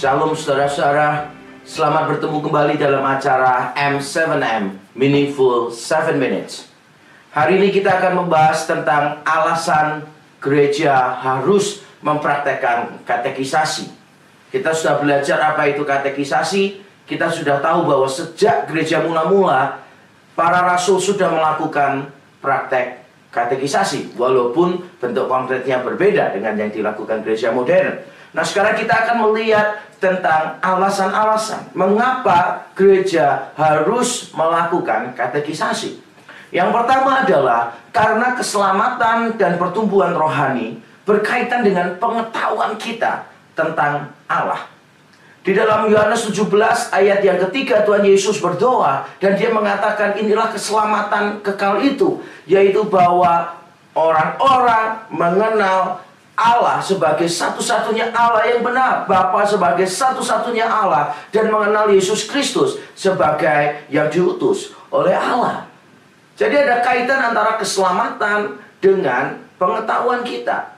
Shalom saudara-saudara, selamat bertemu kembali dalam acara M7M, Meaningful 7 Minutes. Hari ini kita akan membahas tentang alasan gereja harus mempraktekkan katekisasi. Kita sudah belajar apa itu katekisasi, kita sudah tahu bahwa sejak gereja mula-mula, para rasul sudah melakukan praktek katekisasi, walaupun bentuk konkretnya berbeda dengan yang dilakukan gereja modern. Nah, sekarang kita akan melihat tentang alasan-alasan mengapa gereja harus melakukan katekisasi. Yang pertama adalah karena keselamatan dan pertumbuhan rohani berkaitan dengan pengetahuan kita tentang Allah. Di dalam Yohanes 17 ayat yang ketiga, Tuhan Yesus berdoa dan dia mengatakan inilah keselamatan kekal itu, yaitu bahwa orang-orang mengenal Allah sebagai satu-satunya Allah yang benar, Bapa sebagai satu-satunya Allah, dan mengenal Yesus Kristus sebagai yang diutus oleh Allah. Jadi ada kaitan antara keselamatan dengan pengetahuan kita,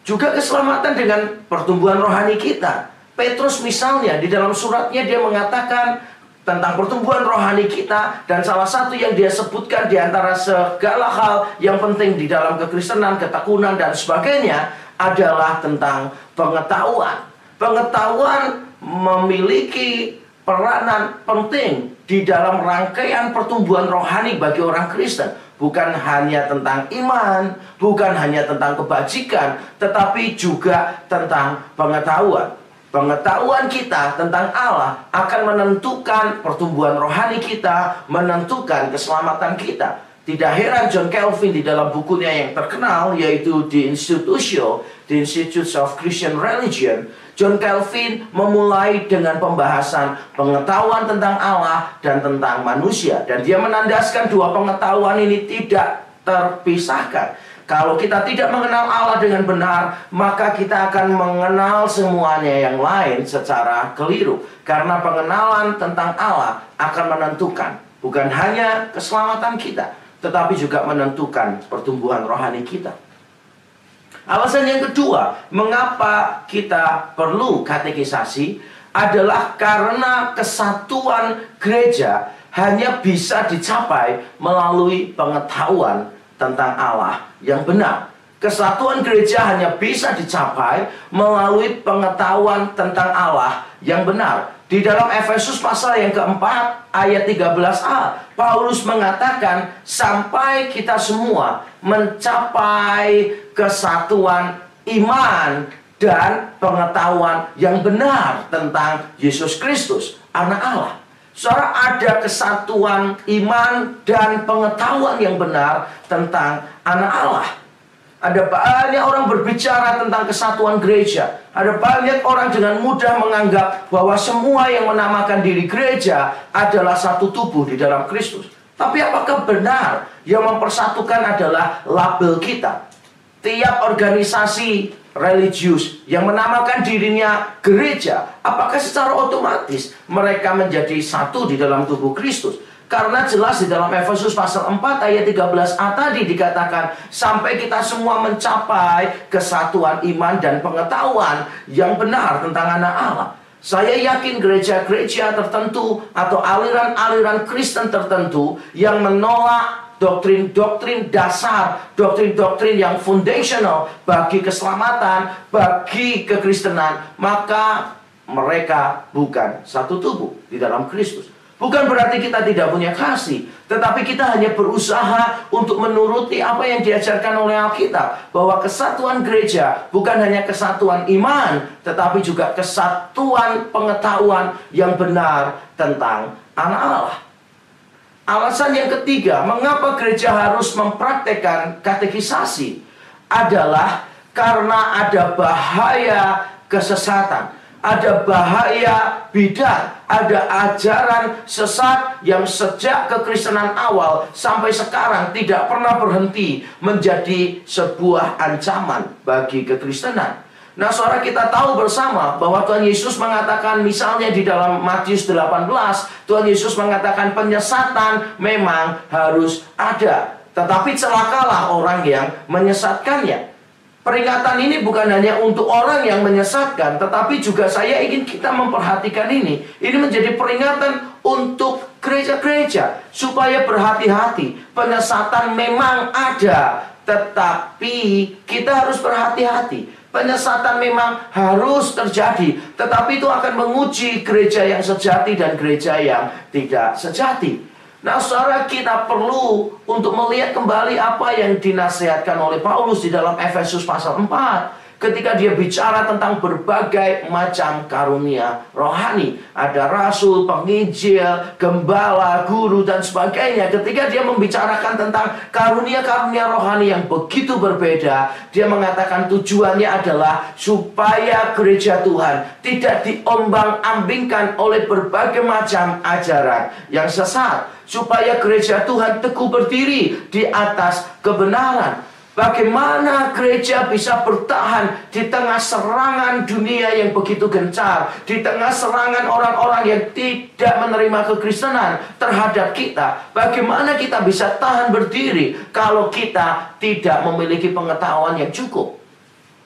juga keselamatan dengan pertumbuhan rohani kita. Petrus misalnya di dalam suratnya dia mengatakan tentang pertumbuhan rohani kita, dan salah satu yang dia sebutkan di antara segala hal yang penting di dalam kekristenan, ketekunan dan sebagainya adalah tentang pengetahuan. Pengetahuan memiliki peranan penting di dalam rangkaian pertumbuhan rohani bagi orang Kristen. Bukan hanya tentang iman, bukan hanya tentang kebajikan, tetapi juga tentang pengetahuan. Pengetahuan kita tentang Allah akan menentukan pertumbuhan rohani kita, menentukan keselamatan kita. Tidak heran John Calvin di dalam bukunya yang terkenal, yaitu The Institutio, The Institutes of Christian Religion, John Calvin memulai dengan pembahasan pengetahuan tentang Allah dan tentang manusia. Dan dia menandaskan dua pengetahuan ini tidak terpisahkan. Kalau kita tidak mengenal Allah dengan benar, maka kita akan mengenal semuanya yang lain secara keliru. Karena pengenalan tentang Allah akan menentukan bukan hanya keselamatan kita, tetapi juga menentukan pertumbuhan rohani kita. Alasan yang kedua, mengapa kita perlu katekisasi adalah karena kesatuan gereja hanya bisa dicapai melalui pengetahuan tentang Allah yang benar. Kesatuan gereja hanya bisa dicapai melalui pengetahuan tentang Allah yang benar. Di dalam Efesus pasal yang keempat ayat 13a, Paulus mengatakan sampai kita semua mencapai kesatuan iman dan pengetahuan yang benar tentang Yesus Kristus, Anak Allah. Saudara, ada kesatuan iman dan pengetahuan yang benar tentang Anak Allah. Ada banyak orang berbicara tentang kesatuan gereja. Ada banyak orang dengan mudah menganggap bahwa semua yang menamakan diri gereja adalah satu tubuh di dalam Kristus. Tapi apakah benar yang mempersatukan adalah label kita? Tiap organisasi religius yang menamakan dirinya gereja, apakah secara otomatis mereka menjadi satu di dalam tubuh Kristus? Karena jelas di dalam Efesus pasal 4 ayat 13a tadi dikatakan sampai kita semua mencapai kesatuan iman dan pengetahuan yang benar tentang Anak Allah. Saya yakin gereja-gereja tertentu atau aliran-aliran Kristen tertentu yang menolak doktrin-doktrin dasar, doktrin-doktrin yang foundational bagi keselamatan, bagi kekristenan, maka mereka bukan satu tubuh di dalam Kristus. Bukan berarti kita tidak punya kasih, tetapi kita hanya berusaha untuk menuruti apa yang diajarkan oleh Alkitab, bahwa kesatuan gereja bukan hanya kesatuan iman, tetapi juga kesatuan pengetahuan yang benar tentang Anak Allah. Alasan yang ketiga, mengapa gereja harus mempraktekkan katekisasi adalah karena ada bahaya kesesatan, ada bahaya bidat, ada ajaran sesat yang sejak kekristenan awal sampai sekarang tidak pernah berhenti menjadi sebuah ancaman bagi kekristenan. Nah, saudara, kita tahu bersama bahwa Tuhan Yesus mengatakan misalnya di dalam Matius 18, Tuhan Yesus mengatakan penyesatan memang harus ada, tetapi celakalah orang yang menyesatkannya. Peringatan ini bukan hanya untuk orang yang menyesatkan, tetapi juga saya ingin kita memperhatikan ini. Ini menjadi peringatan untuk gereja-gereja supaya berhati-hati. Penyesatan memang ada, tetapi kita harus berhati-hati. Penyesatan memang harus terjadi, tetapi itu akan menguji gereja yang sejati dan gereja yang tidak sejati. Nah, saudara, kita perlu untuk melihat kembali apa yang dinasihatkan oleh Paulus di dalam Efesus pasal 4. Ketika dia bicara tentang berbagai macam karunia rohani. Ada rasul, penginjil, gembala, guru, dan sebagainya. Ketika dia membicarakan tentang karunia-karunia rohani yang begitu berbeda, dia mengatakan tujuannya adalah supaya gereja Tuhan tidak diombang-ambingkan oleh berbagai macam ajaran yang sesat. Supaya gereja Tuhan teguh berdiri di atas kebenaran. Bagaimana gereja bisa bertahan di tengah serangan dunia yang begitu gencar, di tengah serangan orang-orang yang tidak menerima kekristenan terhadap kita. Bagaimana kita bisa tahan berdiri kalau kita tidak memiliki pengetahuan yang cukup.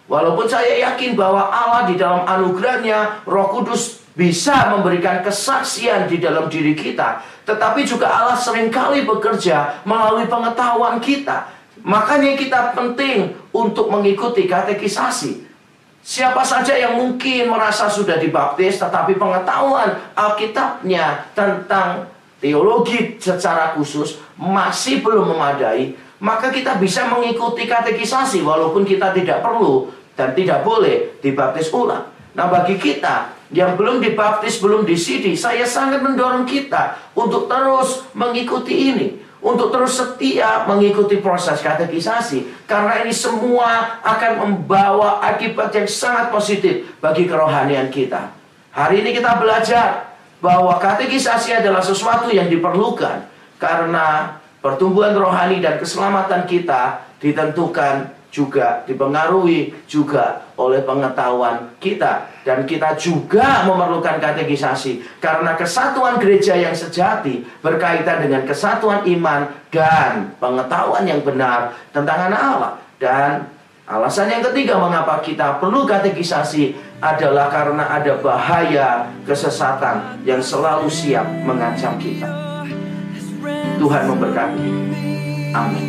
Walaupun saya yakin bahwa Allah di dalam anugerahnya, Roh Kudus bisa memberikan kesaksian di dalam diri kita, tetapi juga Allah seringkali bekerja melalui pengetahuan kita. Makanya kita penting untuk mengikuti katekisasi. Siapa saja yang mungkin merasa sudah dibaptis, tetapi pengetahuan Alkitabnya tentang teologi secara khusus masih belum memadai, maka kita bisa mengikuti katekisasi walaupun kita tidak perlu dan tidak boleh dibaptis ulang. Nah, bagi kita yang belum dibaptis, belum disidi, saya sangat mendorong kita untuk terus mengikuti ini, untuk terus setia mengikuti proses katekisasi, karena ini semua akan membawa akibat yang sangat positif bagi kerohanian kita. Hari ini kita belajar bahwa katekisasi adalah sesuatu yang diperlukan, karena pertumbuhan rohani dan keselamatan kita ditentukan juga, dipengaruhi juga oleh pengetahuan kita. Dan kita juga memerlukan katekisasi, karena kesatuan gereja yang sejati berkaitan dengan kesatuan iman dan pengetahuan yang benar tentang anak Allah. Dan alasan yang ketiga mengapa kita perlu katekisasi adalah karena ada bahaya kesesatan yang selalu siap mengancam kita. Tuhan memberkati. Amin.